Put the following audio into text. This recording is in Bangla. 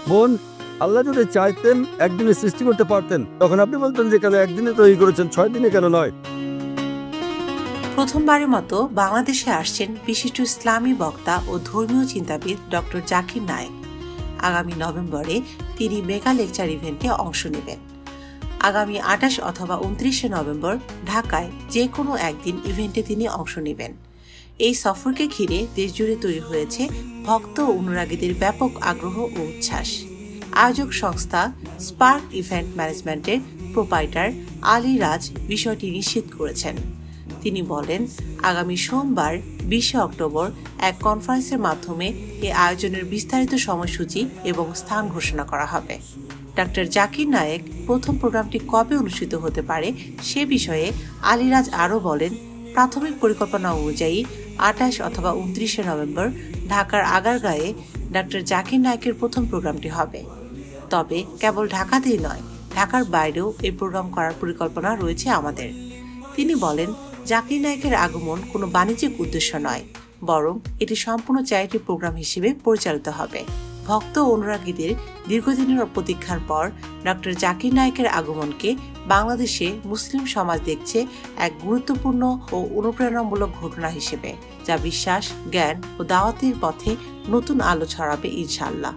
বোন, আল্লাহ যদি চাইতেন একদিনে সৃষ্টি করতে পারতেন, তখন আপনি বলতেন যে কেন একদিনে তৈরি করেছেন, 6 দিনে কেন নয়? প্রথমবারের মতো বাংলাদেশে আসছেন বিশিষ্ট ইসলামী বক্তা ও ধর্মীয় চিন্তাবিদ ডক্টর জাকির নায়েক। আগামী নভেম্বরে তিনি মেগা লেকচার ইভেন্টে অংশ নেবেন। আগামী 28 অথবা 29শে নভেম্বর ঢাকায় যে কোনো একদিন ইভেন্টে তিনি অংশ নেবেন। এই সফরকে ঘিরে দেশজুড়ে তৈরি হয়েছে ভক্ত ও অনুরাগীদের ব্যাপক আগ্রহ ও উচ্ছ্বাস। আয়োজক সংস্থা স্পার্ক ইভেন্ট ম্যানেজমেন্টের প্রোপাইটার আলী রাজ বিষয়টি নিশ্চিত করেছেন। তিনি বলেন, আগামী সোমবার 20শে অক্টোবর এক কনফারেন্সের মাধ্যমে এই আয়োজনের বিস্তারিত সময়সূচি এবং স্থান ঘোষণা করা হবে। ডক্টর জাকির নায়েক প্রথম প্রোগ্রামটি কবে অনুষ্ঠিত হতে পারে সে বিষয়ে আলীরাজ আরও বলেন, প্রাথমিক পরিকল্পনা অনুযায়ী 28 অথবা 29শে নভেম্বর ঢাকার আগারগাঁয়ে ডক্টর জাকির নায়েকের প্রথম প্রোগ্রামটি হবে। তবে কেবল ঢাকাতেই নয়, ঢাকার বাইরেও এই প্রোগ্রাম করার পরিকল্পনা রয়েছে আমাদের। তিনি বলেন, জাকির নায়েকের আগমন কোনো বাণিজ্যিক উদ্দেশ্য নয়, বরং এটি সম্পূর্ণ চ্যারিটি প্রোগ্রাম হিসেবে পরিচালিত হবে। ভক্ত অনুরাগীদের দীর্ঘদিনের প্রতীক্ষার পর ডক্টর জাকির নায়েকের আগমনকে বাংলাদেশে মুসলিম সমাজ দেখছে এক গুরুত্বপূর্ণ ও অনুপ্রেরণামূলক ঘটনা হিসেবে, যা বিশ্বাস, জ্ঞান ও দাওয়াতের পথে নতুন আলো ছড়াবে ইনশাআল্লাহ।